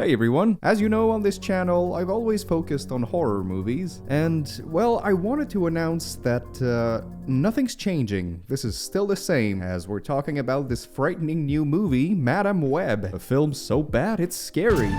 Hey everyone, as you know on this channel, I've always focused on horror movies, and, well, I wanted to announce that, nothing's changing. This is still the same, as we're talking about this frightening new movie, Madame Web, a film so bad it's scary.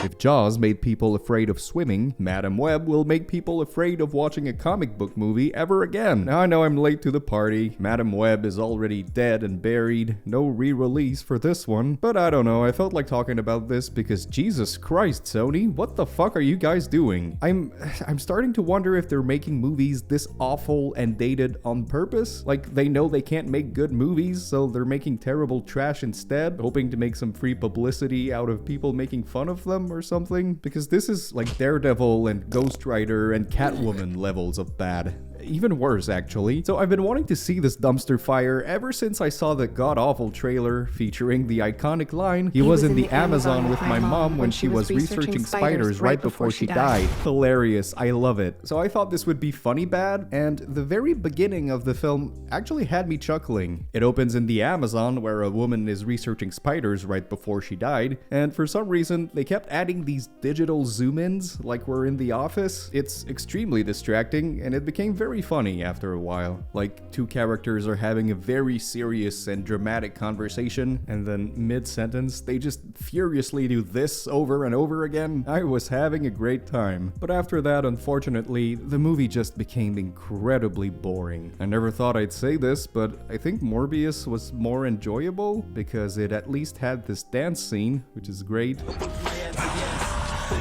If Jaws made people afraid of swimming, Madame Web will make people afraid of watching a comic book movie ever again. Now I know I'm late to the party, Madame Web is already dead and buried, no re-release for this one, but I don't know, I felt like talking about this because Jesus Christ, Sony, what the fuck are you guys doing? I'm starting to wonder if they're making movies this awful and dated on purpose. Like, they know they can't make good movies, so they're making terrible trash instead, hoping to make some free publicity out of people making fun of them or something. Because this is like Daredevil and Ghost Rider and Catwoman levels of bad. Even worse, actually. So I've been wanting to see this dumpster fire ever since I saw the god-awful trailer featuring the iconic line, "He was in the Amazon with my mom when she was researching spiders right before she died." Hilarious, I love it. So I thought this would be funny bad, and the very beginning of the film actually had me chuckling. It opens in the Amazon where a woman is researching spiders right before she died, and for some reason they kept adding these digital zoom-ins like we're in the office. It's extremely distracting, and it became very funny after a while. Like, two characters are having a very serious and dramatic conversation, and then mid-sentence, they just furiously do this over and over again. I was having a great time. But after that, unfortunately, the movie just became incredibly boring. I never thought I'd say this, but I think Morbius was more enjoyable because it at least had this dance scene, which is great.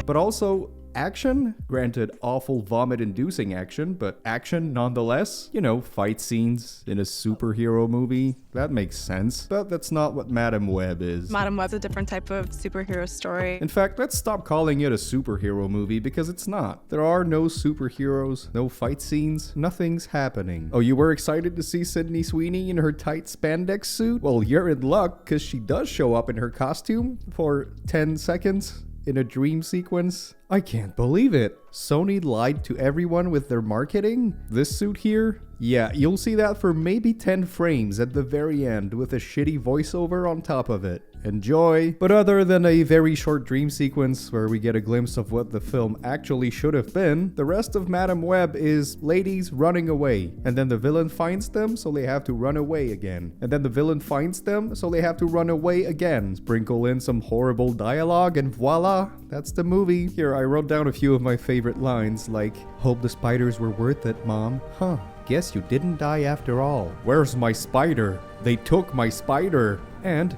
But also, action? Granted, awful vomit-inducing action, but action nonetheless. You know, fight scenes in a superhero movie. That makes sense. But that's not what Madame Web is. Madame Web's a different type of superhero story. In fact, let's stop calling it a superhero movie because it's not. There are no superheroes, no fight scenes, nothing's happening. Oh, you were excited to see Sydney Sweeney in her tight spandex suit? Well, you're in luck, because she does show up in her costume for 10 seconds. In a dream sequence? I can't believe it. Sony lied to everyone with their marketing? This suit here? Yeah, you'll see that for maybe 10 frames at the very end with a shitty voiceover on top of it. Enjoy! But other than a very short dream sequence where we get a glimpse of what the film actually should have been, the rest of Madame Web is ladies running away. And then the villain finds them, so they have to run away again. And then the villain finds them, so they have to run away again. Sprinkle in some horrible dialogue and voila! That's the movie. Here, I wrote down a few of my favorite lines, like, "Hope the spiders were worth it, Mom." Huh. Guess you didn't die after all. Where's my spider? They took my spider. And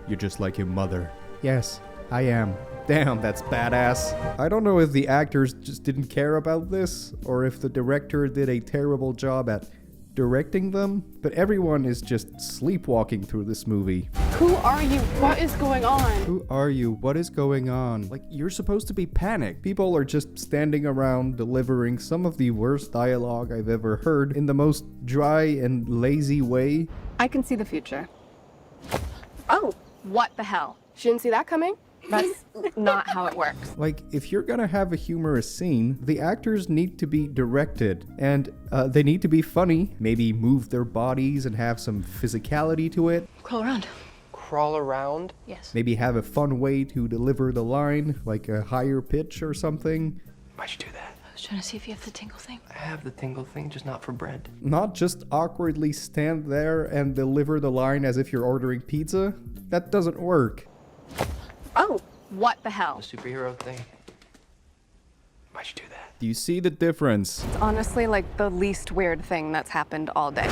you're just like your mother. Yes, I am. Damn, that's badass. I don't know if the actors just didn't care about this, or if the director did a terrible job at directing them, but everyone is just sleepwalking through this movie. Who are you? What is going on? Who are you? What is going on? Like, you're supposed to be panicked. People are just standing around delivering some of the worst dialogue I've ever heard in the most dry and lazy way. I can see the future. Oh, what the hell? She didn't see that coming? That's not how it works. Like, if you're gonna have a humorous scene, the actors need to be directed, and they need to be funny, maybe move their bodies and have some physicality to it. Crawl around. Crawl around? Yes. Maybe have a fun way to deliver the line, like a higher pitch or something. Why'd you do that? I was trying to see if you have the tingle thing. I have the tingle thing, just not for bread. Not just awkwardly stand there and deliver the line as if you're ordering pizza. That doesn't work. Oh, what the hell? The superhero thing. Why'd you do that? Do you see the difference? It's honestly like the least weird thing that's happened all day.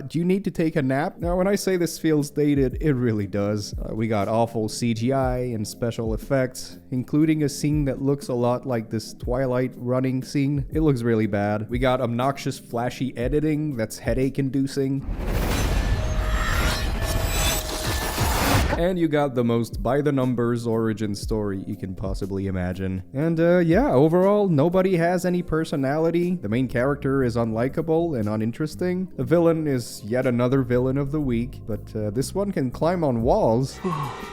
Do you need to take a nap? Now, when I say this feels dated, it really does. We got awful CGI and special effects, including a scene that looks a lot like this Twilight running scene. It looks really bad. We got obnoxious, flashy editing that's headache-inducing. And you got the most by-the-numbers origin story you can possibly imagine. And yeah, overall, nobody has any personality. The main character is unlikable and uninteresting. The villain is yet another villain of the week, but this one can climb on walls.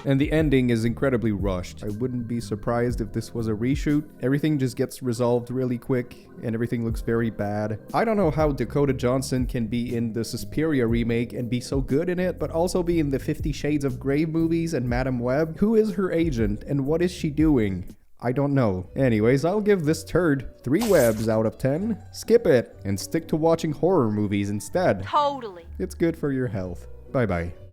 And the ending is incredibly rushed. I wouldn't be surprised if this was a reshoot. Everything just gets resolved really quick, and everything looks very bad. I don't know how Dakota Johnson can be in the Suspiria remake and be so good in it, but also be in the 50 Shades of Grey movies and Madame Web? Who is her agent and what is she doing? I don't know. Anyways, I'll give this turd 3 webs out of 10. Skip it and stick to watching horror movies instead. Totally. It's good for your health. Bye bye.